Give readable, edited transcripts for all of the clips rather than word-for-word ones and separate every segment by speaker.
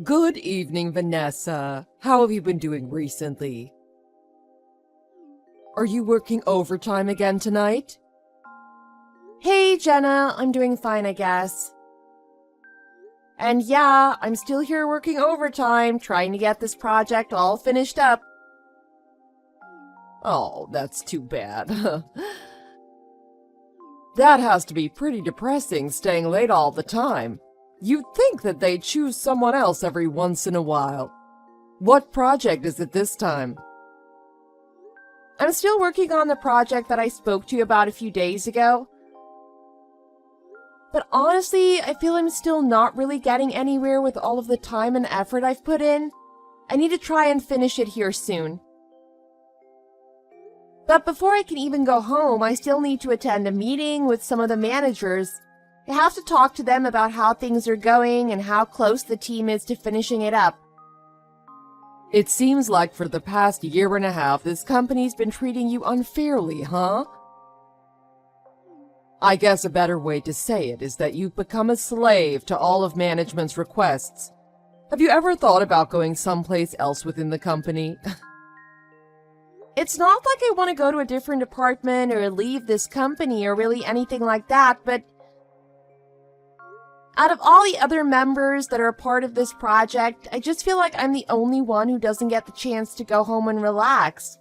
Speaker 1: Good evening, Vanessa. How have you been doing recently? Are you working overtime again tonight?
Speaker 2: Hey, Jenna, I'm doing fine, I guess. And yeah, I'm still here working overtime, trying to get this project all finished up.
Speaker 1: Oh, that's too bad. That has to be pretty depressing, staying late all the time. You'd think that they'd choose someone else every once in a while. What project is it this time?
Speaker 2: I'm still working on the project that I spoke to you about a few days ago. But honestly, I feel I'm still not really getting anywhere with all of the time and effort I've put in. I need to try and finish it here soon. But before I can even go home, I still need to attend a meeting with some of the managers. I have to talk to them about how things are going and how close the team is to finishing it up.
Speaker 1: It seems like for the past year and a half, this company's been treating you unfairly, huh? I guess a better way to say it is that you've become a slave to all of management's requests. Have you ever thought about going someplace else within the company?
Speaker 2: It's not like I want to go to a different department or leave this company or really anything like that, but out of all the other members that are a part of this project, I just feel like I'm the only one who doesn't get the chance to go home and relax.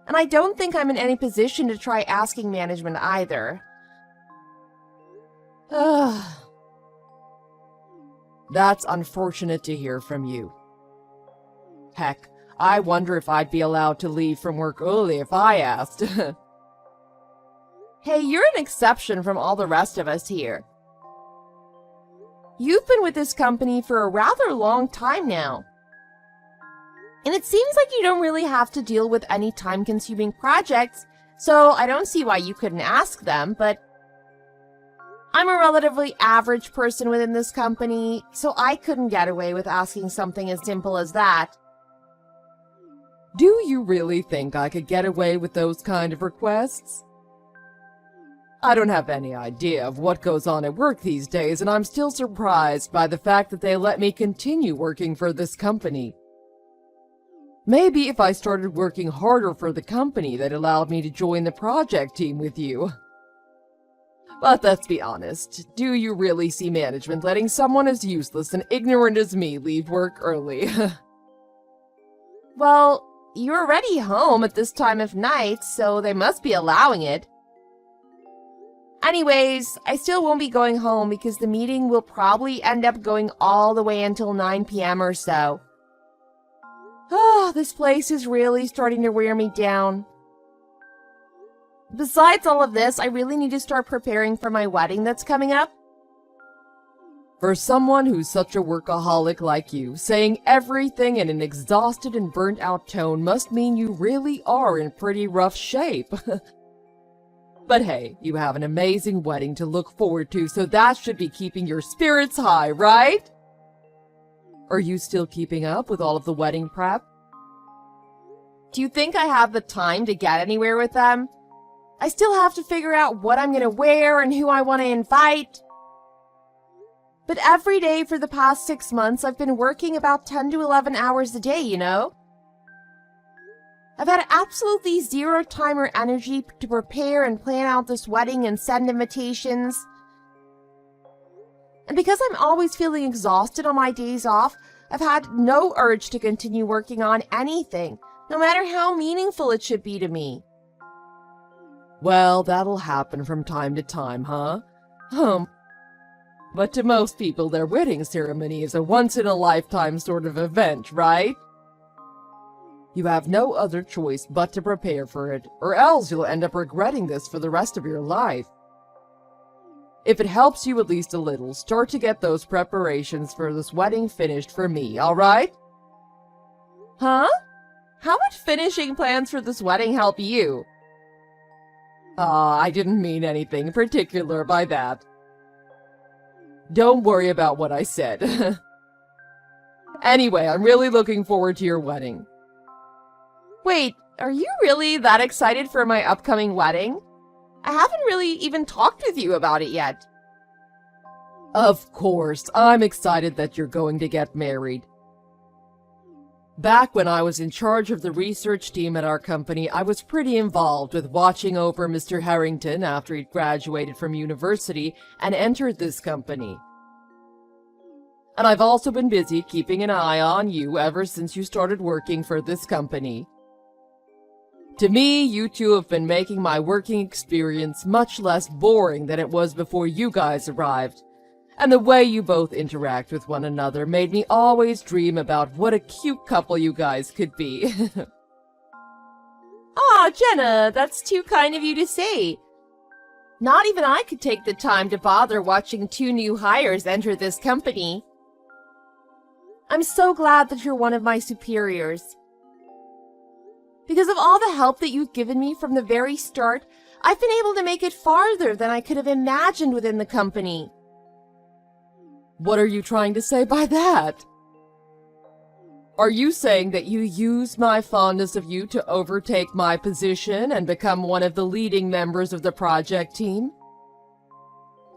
Speaker 2: And I don't think I'm in any position to try asking management either.
Speaker 1: That's unfortunate to hear from you. Heck, I wonder if I'd be allowed to leave from work early if I asked.
Speaker 2: Hey, you're an exception from all the rest of us here. You've been with this company for a rather long time now. And it seems like you don't really have to deal with any time-consuming projects, so I don't see why you couldn't ask them, but I'm a relatively average person within this company, so I couldn't get away with asking something as simple as that.
Speaker 1: Do you really think I could get away with those kind of requests? I don't have any idea of what goes on at work these days, and I'm still surprised by the fact that they let me continue working for this company. Maybe if I started working harder for the company, they'd allow me to join the project team with you. But let's be honest, do you really see management letting someone as useless and ignorant as me leave work early?
Speaker 2: Well, you're already home at this time of night, so they must be allowing it. Anyways, I still won't be going home because the meeting will probably end up going all the way until 9 p.m. or so. This place is really starting to wear me down. Besides all of this, I really need to start preparing for my wedding that's coming up.
Speaker 1: For someone who's such a workaholic like you, saying everything in an exhausted and burnt out tone must mean you really are in pretty rough shape. But hey, you have an amazing wedding to look forward to, so that should be keeping your spirits high, right? Are you still keeping up with all of the wedding prep?
Speaker 2: Do you think I have the time to get anywhere with them? I still have to figure out what I'm gonna wear and who I want to invite. But every day for the past 6 months, I've been working about 10 to 11 hours a day, you know? I've had absolutely zero time or energy to prepare and plan out this wedding and send invitations. And because I'm always feeling exhausted on my days off, I've had no urge to continue working on anything, no matter how meaningful it should be to me.
Speaker 1: Well, that'll happen from time to time, huh? But to most people, their wedding ceremony is a once-in-a-lifetime sort of event, right? You have no other choice but to prepare for it, or else you'll end up regretting this for the rest of your life. If it helps you at least a little, start to get those preparations for this wedding finished for me, alright?
Speaker 2: Huh? How would finishing plans for this wedding help you?
Speaker 1: I didn't mean anything particular by that. Don't worry about what I said. Anyway, I'm really looking forward to your wedding.
Speaker 2: Wait, are you really that excited for my upcoming wedding? I haven't really even talked with you about it yet.
Speaker 1: Of course, I'm excited that you're going to get married. Back when I was in charge of the research team at our company, I was pretty involved with watching over Mr. Harrington after he'd graduated from university and entered this company. And I've also been busy keeping an eye on you ever since you started working for this company. To me, you two have been making my working experience much less boring than it was before you guys arrived. And the way you both interact with one another made me always dream about what a cute couple you guys could be.
Speaker 2: Aw, Jenna, that's too kind of you to say. Not even I could take the time to bother watching two new hires enter this company. I'm so glad that you're one of my superiors. Because of all the help that you've given me from the very start, I've been able to make it farther than I could have imagined within the company.
Speaker 1: What are you trying to say by that? Are you saying that you use my fondness of you to overtake my position and become one of the leading members of the project team?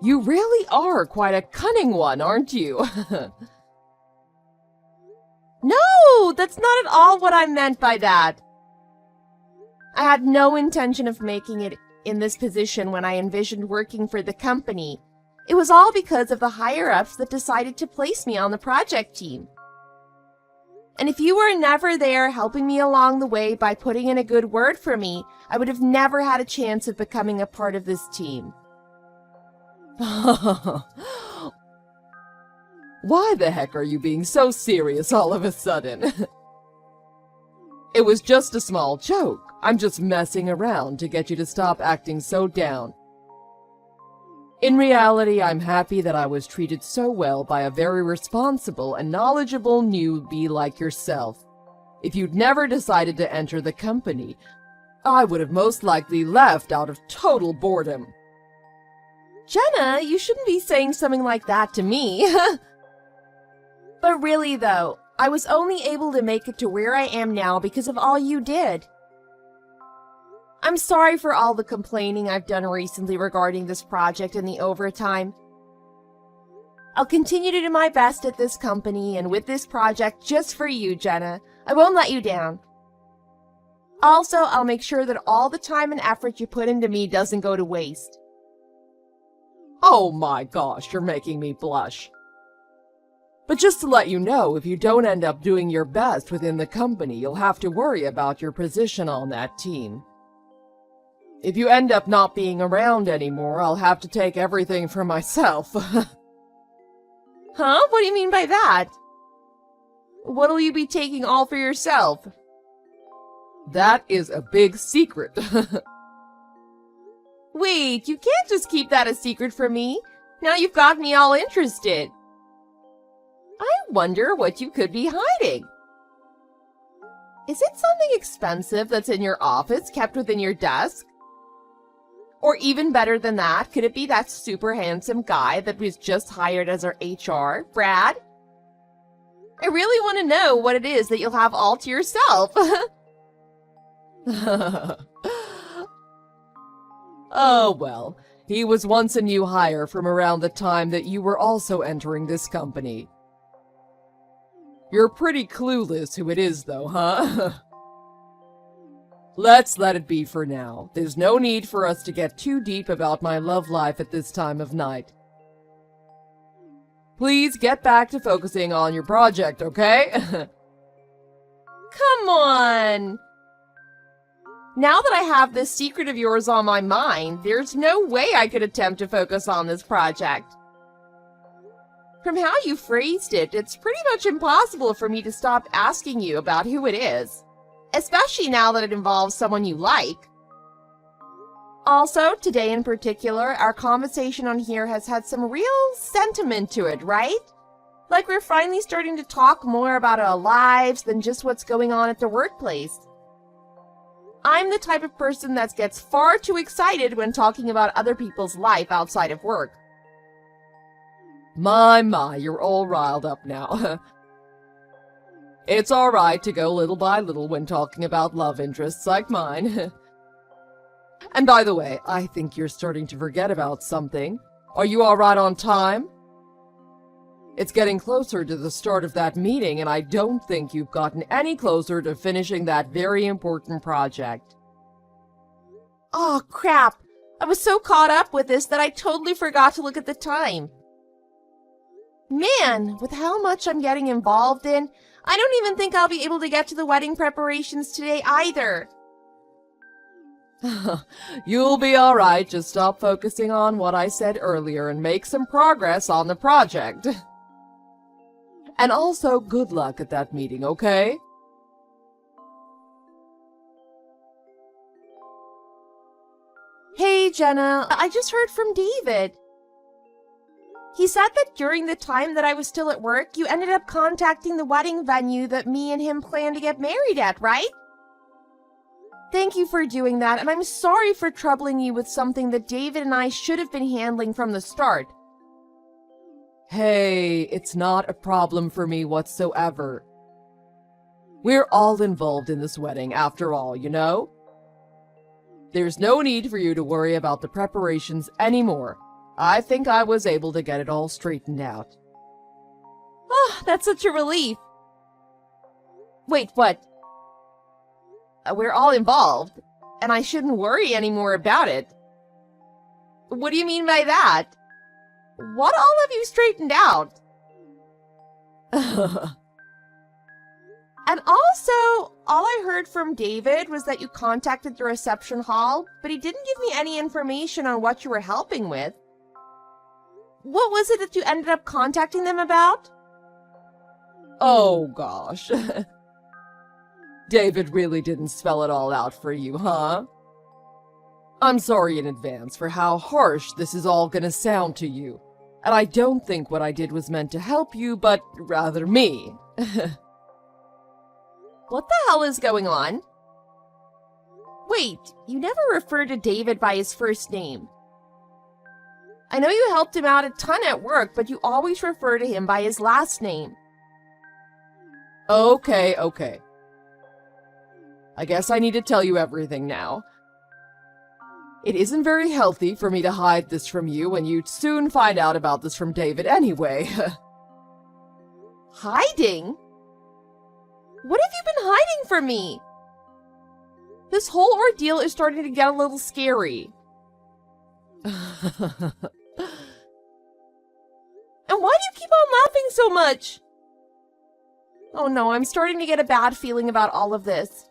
Speaker 1: You really are quite a cunning one, aren't you?
Speaker 2: No, that's not at all what I meant by that. I had no intention of making it in this position when I envisioned working for the company. It was all because of the higher-ups that decided to place me on the project team. And if you were never there helping me along the way by putting in a good word for me, I would have never had a chance of becoming a part of this team.
Speaker 1: Why the heck are you being so serious all of a sudden? It was just a small joke. I'm just messing around to get you to stop acting so down. In reality, I'm happy that I was treated so well by a very responsible and knowledgeable newbie like yourself. If you'd never decided to enter the company, I would have most likely left out of total boredom.
Speaker 2: Jenna, you shouldn't be saying something like that to me. But really, though, I was only able to make it to where I am now because of all you did. I'm sorry for all the complaining I've done recently regarding this project and the overtime. I'll continue to do my best at this company and with this project just for you, Jenna. I won't let you down. Also, I'll make sure that all the time and effort you put into me doesn't go to waste.
Speaker 1: Oh my gosh, you're making me blush. But just to let you know, if you don't end up doing your best within the company, you'll have to worry about your position on that team. If you end up not being around anymore, I'll have to take everything for myself.
Speaker 2: Huh? What do you mean by that? What'll you be taking all for yourself?
Speaker 1: That is a big secret.
Speaker 2: Wait, you can't just keep that a secret from me. Now you've got me all interested. I wonder what you could be hiding. Is it something expensive that's in your office, kept within your desk? Or even better than that, could it be that super handsome guy that was just hired as our HR, Brad? I really want to know what it is that you'll have all to yourself.
Speaker 1: Oh, well, he was once a new hire from around the time that you were also entering this company. You're pretty clueless who it is, though, huh? Let's let it be for now. There's no need for us to get too deep about my love life at this time of night. Please get back to focusing on your project, okay?
Speaker 2: Come on! Now that I have this secret of yours on my mind, there's no way I could attempt to focus on this project. From how you phrased it, it's pretty much impossible for me to stop asking you about who it is. Especially now that it involves someone you like. Also, today in particular, our conversation on here has had some real sentiment to it, right? Like we're finally starting to talk more about our lives than just what's going on at the workplace. I'm the type of person that gets far too excited when talking about other people's life outside of work.
Speaker 1: My, you're all riled up now. It's all right to go little by little when talking about love interests like mine. And by the way, I think you're starting to forget about something. Are you all right on time? It's getting closer to the start of that meeting, and I don't think you've gotten any closer to finishing that very important project.
Speaker 2: Oh, crap. I was so caught up with this that I totally forgot to look at the time. Man, with how much I'm getting involved in, I don't even think I'll be able to get to the wedding preparations today either.
Speaker 1: You'll be all right. Just stop focusing on what I said earlier and make some progress on the project. And also, good luck at that meeting, okay?
Speaker 2: Hey, Jenna, I just heard from David. He said that during the time that I was still at work, you ended up contacting the wedding venue that me and him plan to get married at, right? Thank you for doing that, and I'm sorry for troubling you with something that David and I should have been handling from the start.
Speaker 1: Hey, it's not a problem for me whatsoever. We're all involved in this wedding after all, you know? There's no need for you to worry about the preparations anymore. I think I was able to get it all straightened out.
Speaker 2: Oh, that's such a relief. Wait, what? We're all involved, and I shouldn't worry anymore about it. What do you mean by that? What all have you straightened out? And also, all I heard from David was that you contacted the reception hall, but he didn't give me any information on what you were helping with. What was it that you ended up contacting them about?
Speaker 1: Oh, gosh. David really didn't spell it all out for you, huh? I'm sorry in advance for how harsh this is all gonna sound to you. And I don't think what I did was meant to help you, but rather me.
Speaker 2: What the hell is going on? Wait, you never referred to David by his first name. I know you helped him out a ton at work, but you always refer to him by his last name.
Speaker 1: Okay. I guess I need to tell you everything now. It isn't very healthy for me to hide this from you, and you'd soon find out about this from David anyway.
Speaker 2: Hiding? What have you been hiding from me? This whole ordeal is starting to get a little scary. And why do you keep on laughing so much? Oh no, I'm starting to get a bad feeling about all of this.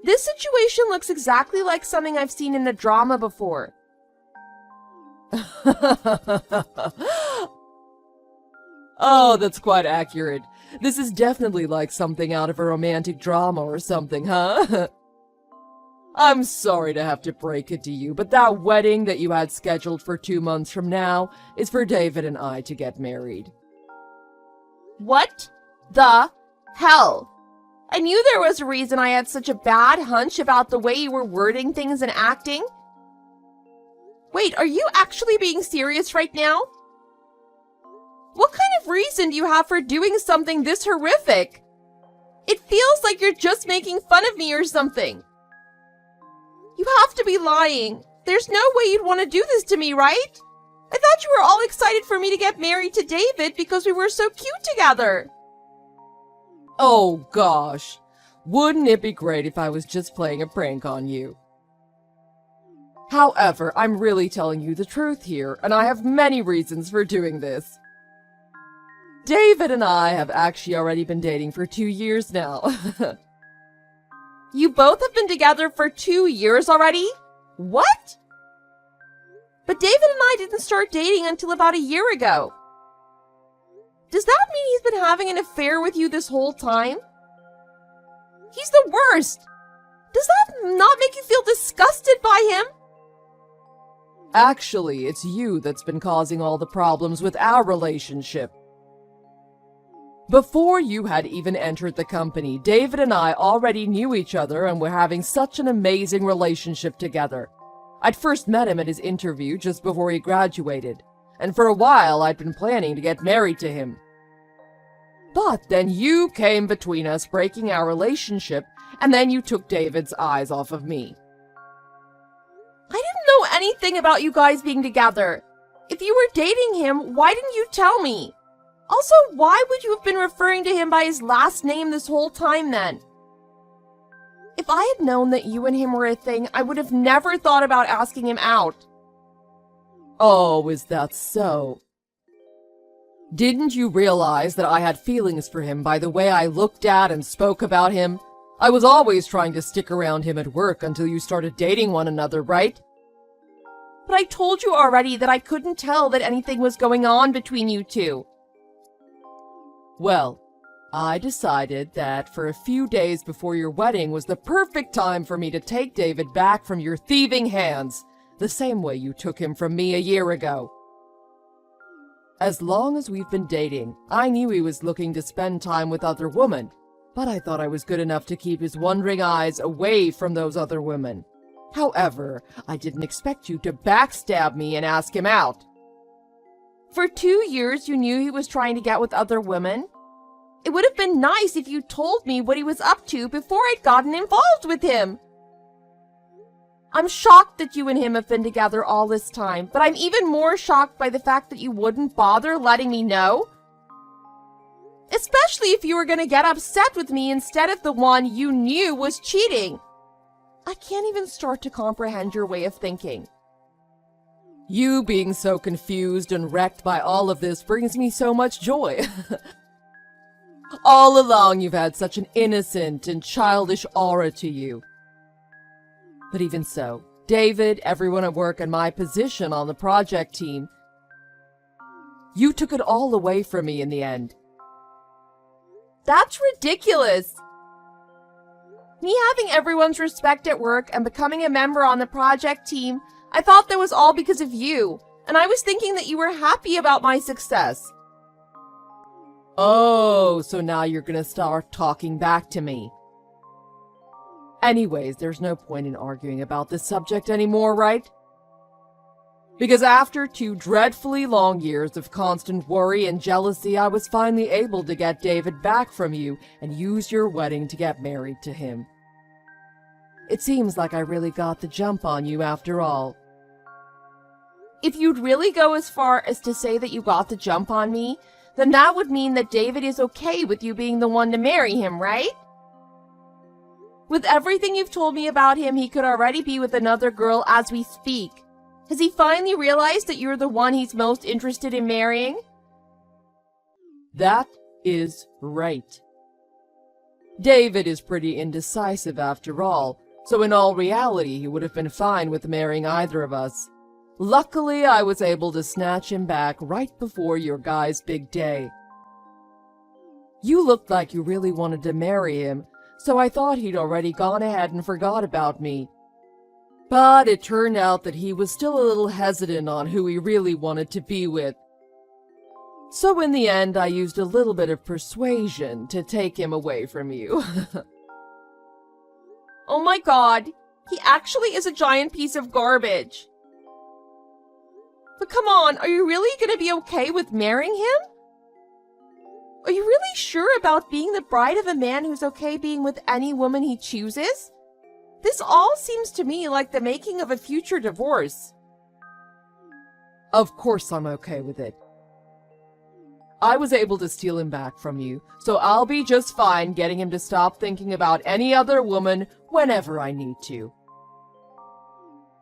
Speaker 2: This situation looks exactly like something I've seen in a drama before.
Speaker 1: Oh, that's quite accurate. This is definitely like something out of a romantic drama or something, huh? I'm sorry to have to break it to you, but that wedding that you had scheduled for 2 months from now is for David and I to get married.
Speaker 2: What the hell? I knew there was a reason I had such a bad hunch about the way you were wording things and acting. Wait, are you actually being serious right now? What kind of reason do you have for doing something this horrific? It feels like you're just making fun of me or something. You have to be lying. There's no way you'd want to do this to me, right? I thought you were all excited for me to get married to David because we were so cute together.
Speaker 1: Oh, gosh. Wouldn't it be great if I was just playing a prank on you? However, I'm really telling you the truth here, and I have many reasons for doing this. David and I have actually already been dating for 2 years now.
Speaker 2: You both have been together for 2 years already? What? But David and I didn't start dating until about a year ago. Does that mean he's been having an affair with you this whole time? He's the worst! Does that not make you feel disgusted by him?
Speaker 1: Actually, it's you that's been causing all the problems with our relationship. Before you had even entered the company, David and I already knew each other and were having such an amazing relationship together. I'd first met him at his interview just before he graduated, and for a while I'd been planning to get married to him. But then you came between us, breaking our relationship, and then you took David's eyes off of me.
Speaker 2: I didn't know anything about you guys being together. If you were dating him, why didn't you tell me? Also, why would you have been referring to him by his last name this whole time then? If I had known that you and him were a thing, I would have never thought about asking him out.
Speaker 1: Oh, is that so? Didn't you realize that I had feelings for him by the way I looked at and spoke about him? I was always trying to stick around him at work until you started dating one another, right?
Speaker 2: But I told you already that I couldn't tell that anything was going on between you two.
Speaker 1: Well, I decided that for a few days before your wedding was the perfect time for me to take David back from your thieving hands, the same way you took him from me a year ago. As long as we've been dating, I knew he was looking to spend time with other women, but I thought I was good enough to keep his wandering eyes away from those other women. However, I didn't expect you to backstab me and ask him out.
Speaker 2: For 2 years, you knew he was trying to get with other women? It would have been nice if you told me what he was up to before I'd gotten involved with him. I'm shocked that you and him have been together all this time, but I'm even more shocked by the fact that you wouldn't bother letting me know. Especially if you were going to get upset with me instead of the one you knew was cheating. I can't even start to comprehend your way of thinking.
Speaker 1: You being so confused and wrecked by all of this brings me so much joy. All along you've had such an innocent and childish aura to you. But even so, David, everyone at work, and my position on the project team, you took it all away from me in the end.
Speaker 2: That's ridiculous. Me having everyone's respect at work and becoming a member on the project team, I thought that was all because of you, and I was thinking that you were happy about my success.
Speaker 1: Oh, so now you're gonna start talking back to me. Anyways, there's no point in arguing about this subject anymore, right? Because after 2 dreadfully long years of constant worry and jealousy, I was finally able to get David back from you and use your wedding to get married to him. It seems like I really got the jump on you after all.
Speaker 2: If you'd really go as far as to say that you got the jump on me, then that would mean that David is okay with you being the one to marry him, right? With everything you've told me about him, he could already be with another girl as we speak. Has he finally realized that you're the one he's most interested in marrying?
Speaker 1: That is right. David is pretty indecisive after all, so in all reality he would have been fine with marrying either of us. Luckily, I was able to snatch him back right before your guy's big day. You looked like you really wanted to marry him, so I thought he'd already gone ahead and forgot about me. But it turned out that he was still a little hesitant on who he really wanted to be with. So in the end, I used a little bit of persuasion to take him away from you.
Speaker 2: Oh my god, he actually is a giant piece of garbage. But come on, are you really going to be okay with marrying him? Are you really sure about being the bride of a man who's okay being with any woman he chooses? This all seems to me like the making of a future divorce.
Speaker 1: Of course I'm okay with it. I was able to steal him back from you, so I'll be just fine getting him to stop thinking about any other woman whenever I need to.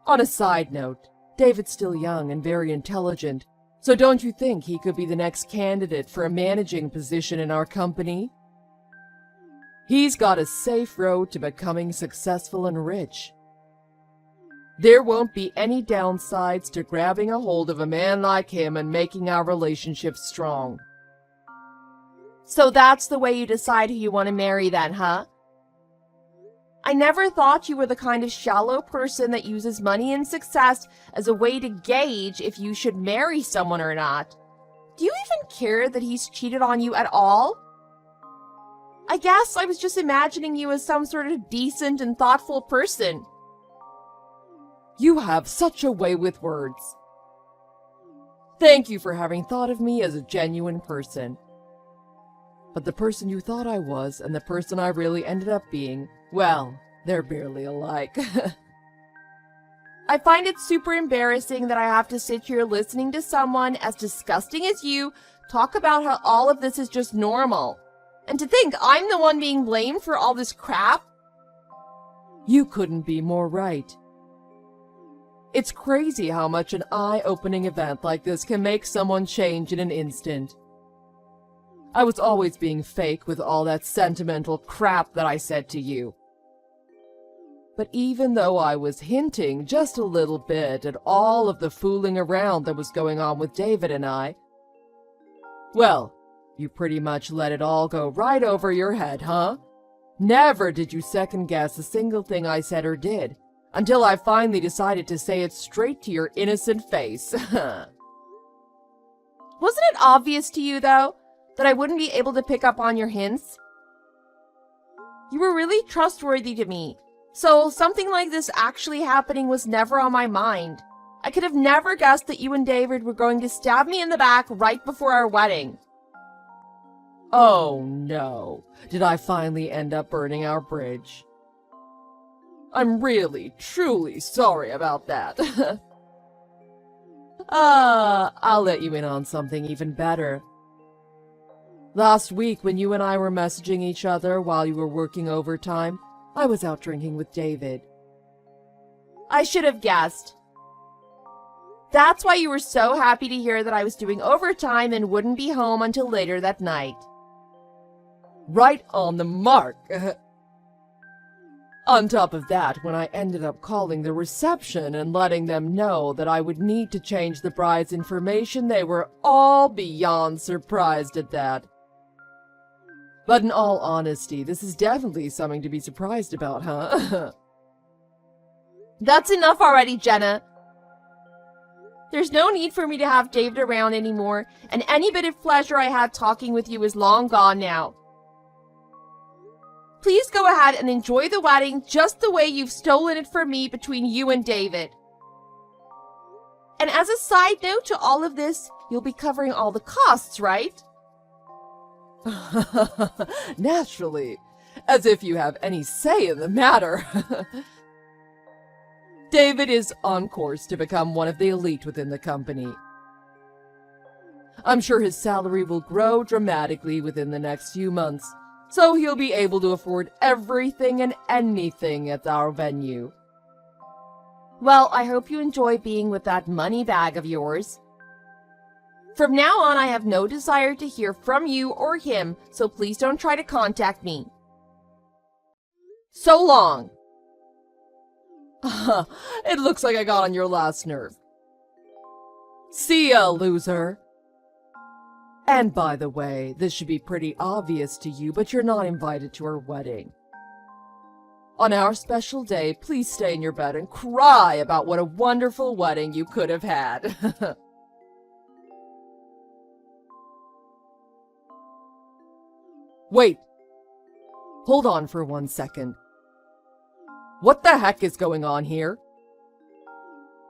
Speaker 1: On a side note, David's still young and very intelligent, so don't you think he could be the next candidate for a managing position in our company? He's got a safe road to becoming successful and rich. There won't be any downsides to grabbing a hold of a man like him and making our relationship strong.
Speaker 2: So that's the way you decide who you want to marry then, huh? I never thought you were the kind of shallow person that uses money and success as a way to gauge if you should marry someone or not. Do you even care that he's cheated on you at all? I guess I was just imagining you as some sort of decent and thoughtful person.
Speaker 1: You have such a way with words. Thank you for having thought of me as a genuine person. But the person you thought I was and the person I really ended up being, well, they're barely alike.
Speaker 2: I find it super embarrassing that I have to sit here listening to someone as disgusting as you talk about how all of this is just normal. And to think I'm the one being blamed for all this crap?
Speaker 1: You couldn't be more right. It's crazy how much an eye-opening event like this can make someone change in an instant. I was always being fake with all that sentimental crap that I said to you. But even though I was hinting just a little bit at all of the fooling around that was going on with David and I, well, you pretty much let it all go right over your head, huh? Never did you second-guess a single thing I said or did, until I finally decided to say it straight to your innocent face.
Speaker 2: Wasn't it obvious to you, though, that I wouldn't be able to pick up on your hints? You were really trustworthy to me, so something like this actually happening was never on my mind. I could have never guessed that you and David were going to stab me in the back right before our wedding.
Speaker 1: Oh no, did I finally end up burning our bridge? I'm really, truly sorry about that. I'll let you in on something even better. Last week, when you and I were messaging each other while you were working overtime, I was out drinking with David.
Speaker 2: I should have guessed. That's why you were so happy to hear that I was doing overtime and wouldn't be home until later that night.
Speaker 1: Right on the mark. On top of that, when I ended up calling the reception and letting them know that I would need to change the bride's information, they were all beyond surprised at that. But in all honesty, this is definitely something to be surprised about, huh?
Speaker 2: That's enough already, Jenna. There's no need for me to have David around anymore, and any bit of pleasure I had talking with you is long gone now. Please go ahead and enjoy the wedding just the way you've stolen it from me between you and David. And as a side note to all of this, you'll be covering all the costs, right?
Speaker 1: Naturally, as if you have any say in the matter. David is on course to become one of the elite within the company. I'm sure his salary will grow dramatically within the next few months, so he'll be able to afford everything and anything at our venue.
Speaker 2: Well, I hope you enjoy being with that money bag of yours. From now on, I have no desire to hear from you or him, so please don't try to contact me. So long.
Speaker 1: It looks like I got on your last nerve. See ya, loser. And by the way, this should be pretty obvious to you, but you're not invited to our wedding. On our special day, please stay in your bed and cry about what a wonderful wedding you could have had. Wait. Hold on for 1 second. What the heck is going on here?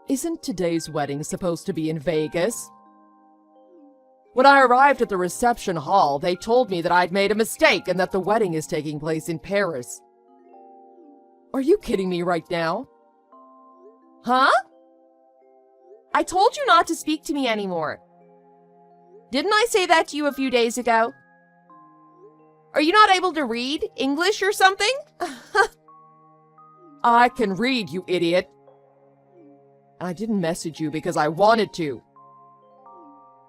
Speaker 1: Isn't today's wedding supposed to be in Vegas? When I arrived at the reception hall, they told me that I'd made a mistake and that the wedding is taking place in Paris. Are you kidding me right now?
Speaker 2: Huh? I told you not to speak to me anymore. Didn't I say that to you a few days ago? Are you not able to read English or something?
Speaker 1: I can read, you idiot. And I didn't message you because I wanted to.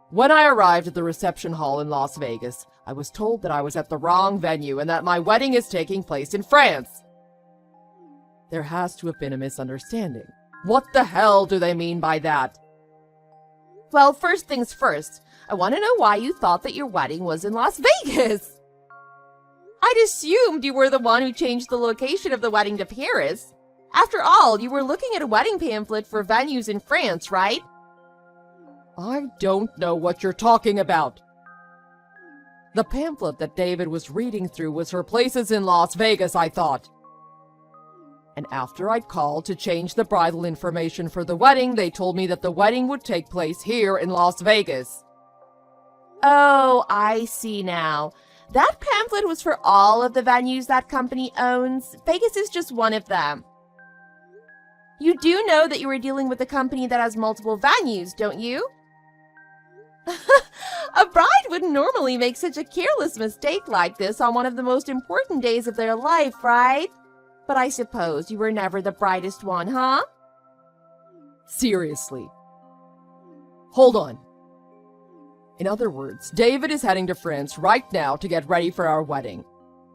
Speaker 1: When I arrived at the reception hall in Las Vegas, I was told that I was at the wrong venue and that my wedding is taking place in France. There has to have been a misunderstanding. What the hell do they mean by that?
Speaker 2: Well, first things first, I want to know why you thought that your wedding was in Las Vegas. I'd assumed you were the one who changed the location of the wedding to Paris. After all, you were looking at a wedding pamphlet for venues in France, right?
Speaker 1: I don't know what you're talking about. The pamphlet that David was reading through was for places in Las Vegas, I thought. And after I'd called to change the bridal information for the wedding, they told me that the wedding would take place here in Las Vegas.
Speaker 2: Oh, I see now. That pamphlet was for all of the venues that company owns. Vegas is just one of them. You do know that you are dealing with a company that has multiple venues, don't you? A bride wouldn't normally make such a careless mistake like this on one of the most important days of their life, right? But I suppose you were never the brightest one, huh?
Speaker 1: Seriously. Hold on. In other words, David is heading to France right now to get ready for our wedding.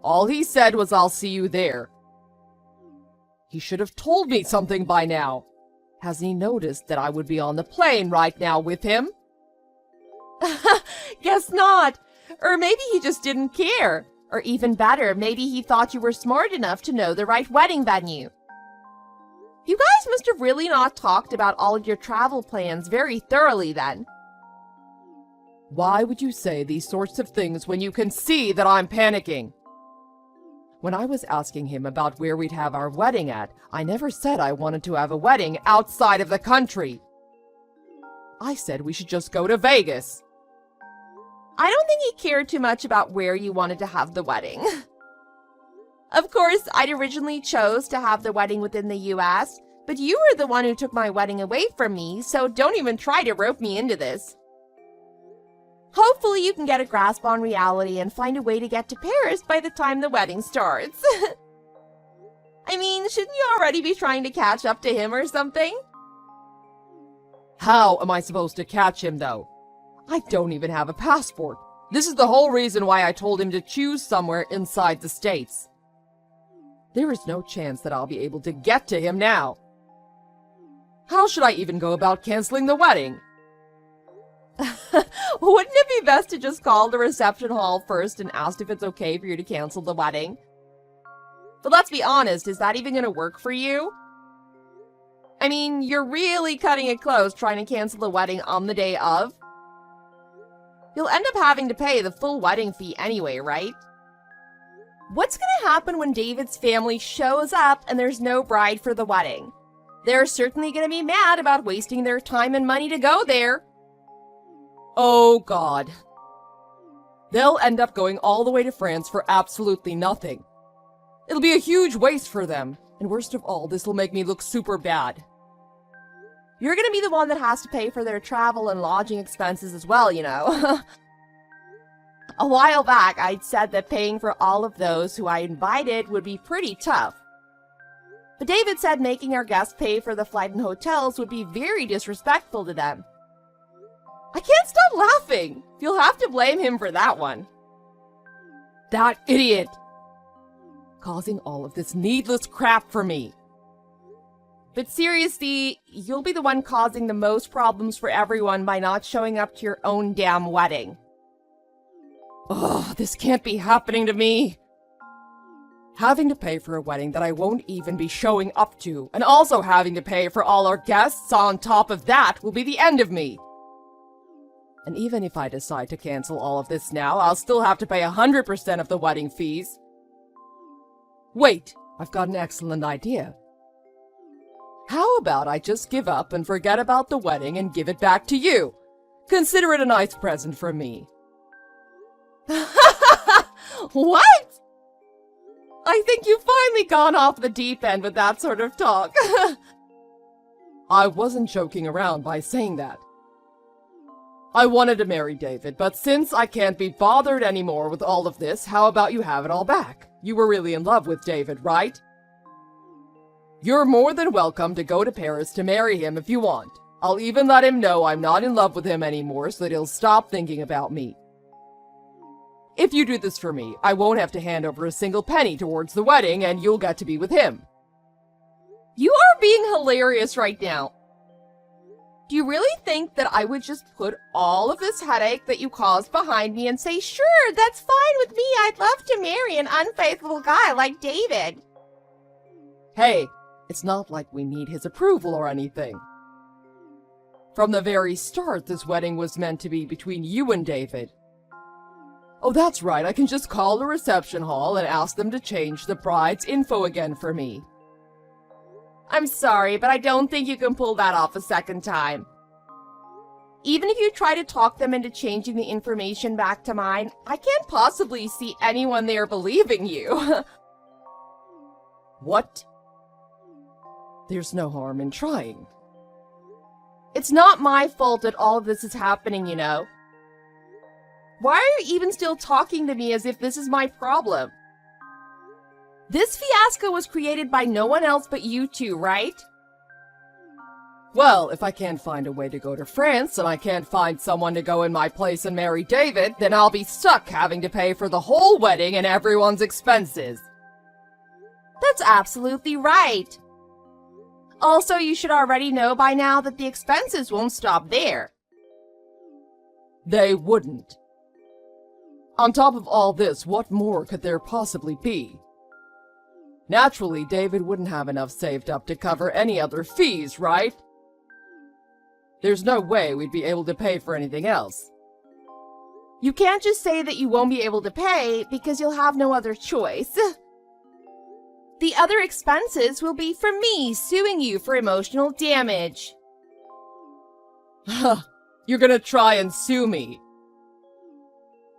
Speaker 1: All he said was, "I'll see you there." He should have told me something by now. Hasn't he noticed that I would be on the plane right now with him?
Speaker 2: Guess not. Or maybe he just didn't care. Or even better, maybe he thought you were smart enough to know the right wedding venue. You guys must have really not talked about all of your travel plans very thoroughly then.
Speaker 1: Why would you say these sorts of things when you can see that I'm panicking? When I was asking him about where we'd have our wedding at, I never said I wanted to have a wedding outside of the country. I said we should just go to Vegas.
Speaker 2: I don't think he cared too much about where you wanted to have the wedding. Of course, I'd originally chose to have the wedding within the US, but you were the one who took my wedding away from me, so don't even try to rope me into this. Hopefully you can get a grasp on reality and find a way to get to Paris by the time the wedding starts. I mean, shouldn't you already be trying to catch up to him or something?
Speaker 1: How am I supposed to catch him, though? I don't even have a passport. This is the whole reason why I told him to choose somewhere inside the States. There is no chance that I'll be able to get to him now. How should I even go about canceling the wedding?
Speaker 2: Wouldn't it be best to just call the reception hall first and ask if it's okay for you to cancel the wedding? But let's be honest, is that even going to work for you? I mean, you're really cutting it close trying to cancel the wedding on the day of. You'll end up having to pay the full wedding fee anyway, right? What's going to happen when David's family shows up and there's no bride for the wedding? They're certainly going to be mad about wasting their time and money to go there.
Speaker 1: Oh, God. They'll end up going all the way to France for absolutely nothing. It'll be a huge waste for them, and worst of all, this will make me look super bad.
Speaker 2: You're going to be the one that has to pay for their travel and lodging expenses as well, you know. A while back, I'd said that paying for all of those who I invited would be pretty tough. But David said making our guests pay for the flight and hotels would be very disrespectful to them. I can't stop laughing. You'll have to blame him for that one.
Speaker 1: That idiot! Causing all of this needless crap for me.
Speaker 2: But seriously, you'll be the one causing the most problems for everyone by not showing up to your own damn wedding.
Speaker 1: Ugh, this can't be happening to me. Having to pay for a wedding that I won't even be showing up to, and also having to pay for all our guests on top of that will be the end of me. And even if I decide to cancel all of this now, I'll still have to pay 100% of the wedding fees. Wait, I've got an excellent idea. How about I just give up and forget about the wedding and give it back to you? Consider it a nice present from me.
Speaker 2: What? I think you've finally gone off the deep end with that sort of talk.
Speaker 1: I wasn't joking around by saying that. I wanted to marry David, but since I can't be bothered anymore with all of this, how about you have it all back? You were really in love with David, right? You're more than welcome to go to Paris to marry him if you want. I'll even let him know I'm not in love with him anymore so that he'll stop thinking about me. If you do this for me, I won't have to hand over a single penny towards the wedding and you'll get to be with him.
Speaker 2: You are being hilarious right now. Do you really think that I would just put all of this headache that you caused behind me and say, sure, that's fine with me, I'd love to marry an unfaithful guy like David?
Speaker 1: Hey, it's not like we need his approval or anything. From the very start, this wedding was meant to be between you and David. Oh, that's right, I can just call the reception hall and ask them to change the bride's info again for me.
Speaker 2: I'm sorry, but I don't think you can pull that off a second time. Even if you try to talk them into changing the information back to mine, I can't possibly see anyone there believing you.
Speaker 1: What? There's no harm in trying.
Speaker 2: It's not my fault that all of this is happening, you know. Why are you even still talking to me as if this is my problem? This fiasco was created by no one else but you two, right?
Speaker 1: Well, if I can't find a way to go to France and I can't find someone to go in my place and marry David, then I'll be stuck having to pay for the whole wedding and everyone's expenses.
Speaker 2: That's absolutely right. Also, you should already know by now that the expenses won't stop there.
Speaker 1: They wouldn't. On top of all this, what more could there possibly be? Naturally, David wouldn't have enough saved up to cover any other fees, right? There's no way we'd be able to pay for anything else.
Speaker 2: You can't just say that you won't be able to pay because you'll have no other choice. The other expenses will be from me suing you for emotional damage.
Speaker 1: Huh, you're gonna try and sue me.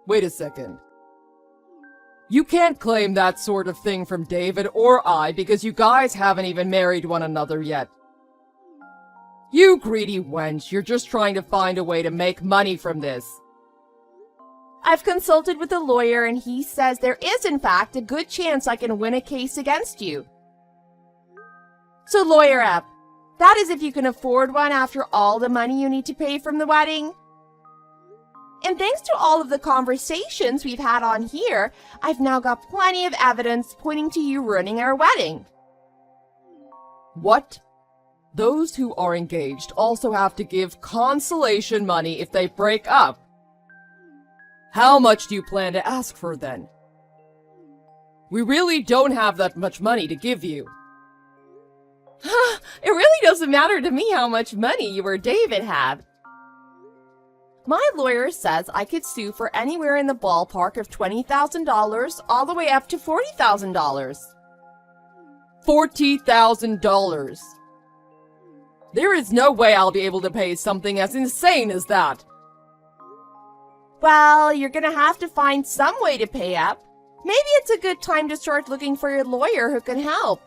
Speaker 1: Wait a second. You can't claim that sort of thing from David or I because you guys haven't even married one another yet. You greedy wench, you're just trying to find a way to make money from this.
Speaker 2: I've consulted with a lawyer and he says there is in fact a good chance I can win a case against you. So lawyer up, that is if you can afford one after all the money you need to pay from the wedding. And thanks to all of the conversations we've had on here, I've now got plenty of evidence pointing to you ruining our wedding.
Speaker 1: What? Those who are engaged also have to give consolation money if they break up. How much do you plan to ask for then? We really don't have that much money to give you.
Speaker 2: It really doesn't matter to me how much money you or David had. My lawyer says I could sue for anywhere in the ballpark of $20,000 all the way up to $40,000.
Speaker 1: $40,000. There is no way I'll be able to pay something as insane as that.
Speaker 2: Well, you're gonna have to find some way to pay up. Maybe it's a good time to start looking for your lawyer who can help.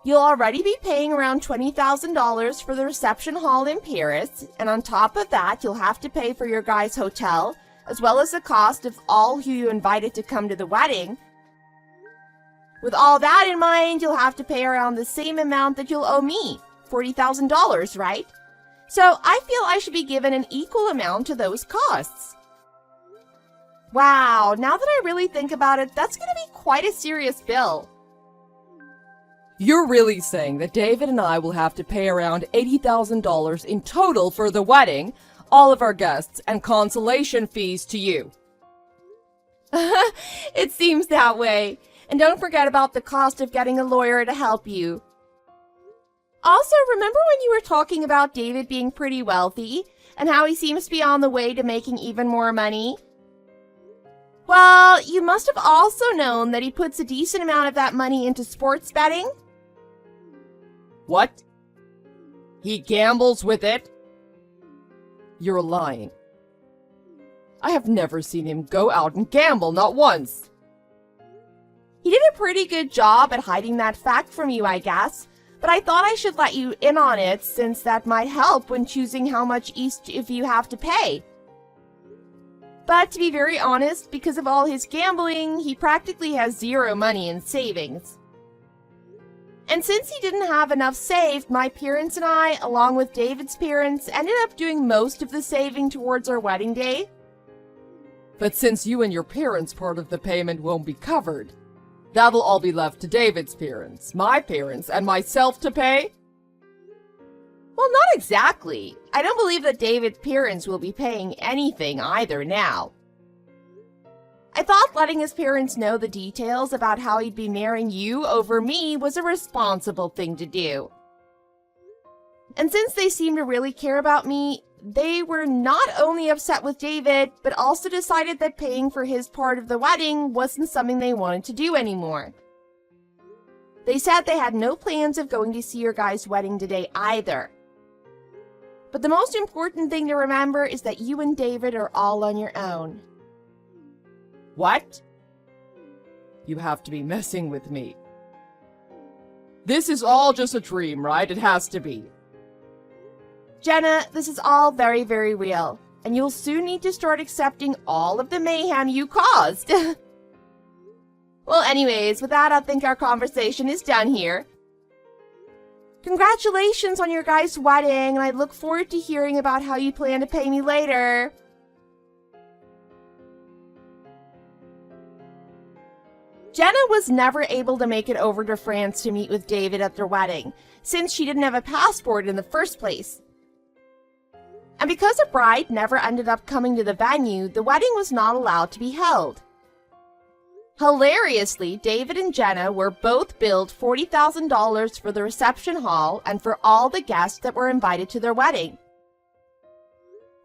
Speaker 2: You'll already be paying around $20,000 for the reception hall in Paris, and on top of that, you'll have to pay for your guys' hotel, as well as the cost of all who you invited to come to the wedding. With all that in mind, you'll have to pay around the same amount that you'll owe me, $40,000, right? So I feel I should be given an equal amount to those costs. Wow, now that I really think about it, that's going to be quite a serious bill.
Speaker 1: You're really saying that David and I will have to pay around $80,000 in total for the wedding, all of our guests, and consolation fees to you?
Speaker 2: It seems that way. And don't forget about the cost of getting a lawyer to help you. Also, remember when you were talking about David being pretty wealthy and how he seems to be on the way to making even more money? Well, you must have also known that he puts a decent amount of that money into sports betting.
Speaker 1: What? He gambles with it? You're lying. I have never seen him go out and gamble, not once.
Speaker 2: He did a pretty good job at hiding that fact from you, I guess. But I thought I should let you in on it since that might help when choosing how much each of you have to pay. But to be very honest, because of all his gambling, he practically has zero money in savings. And since he didn't have enough saved, my parents and I, along with David's parents, ended up doing most of the saving towards our wedding day.
Speaker 1: But since you and your parents' part of the payment won't be covered, that'll all be left to David's parents, my parents, and myself to pay?
Speaker 2: Well, not exactly. I don't believe that David's parents will be paying anything either now. I thought letting his parents know the details about how he'd be marrying you over me was a responsible thing to do. And since they seem to really care about me, they were not only upset with David, but also decided that paying for his part of the wedding wasn't something they wanted to do anymore. They said they had no plans of going to see your guys' wedding today either. But the most important thing to remember is that you and David are all on your own.
Speaker 1: What? You have to be messing with me. This is all just a dream, right? It has to be.
Speaker 2: Jenna, this is all very, very real, and you'll soon need to start accepting all of the mayhem you caused. Well, anyways, with that, I think our conversation is done here. Congratulations on your guys' wedding, and I look forward to hearing about how you plan to pay me later. Jenna was never able to make it over to France to meet with David at their wedding, since she didn't have a passport in the first place. And because the bride never ended up coming to the venue, the wedding was not allowed to be held. Hilariously, David and Jenna were both billed $40,000 for the reception hall and for all the guests that were invited to their wedding.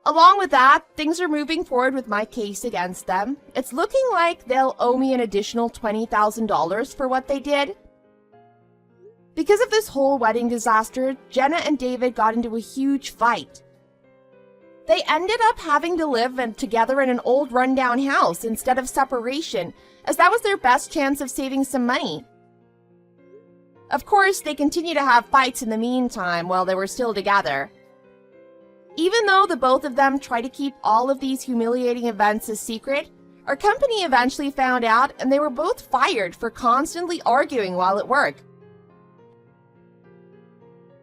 Speaker 2: Along with that, things are moving forward with my case against them. It's looking like they'll owe me an additional $20,000 for what they did. Because of this whole wedding disaster, Jenna and David got into a huge fight. They ended up having to live together in an old rundown house instead of separation, as that was their best chance of saving some money. Of course, they continued to have fights in the meantime while they were still together. Even though the both of them tried to keep all of these humiliating events a secret, our company eventually found out and they were both fired for constantly arguing while at work.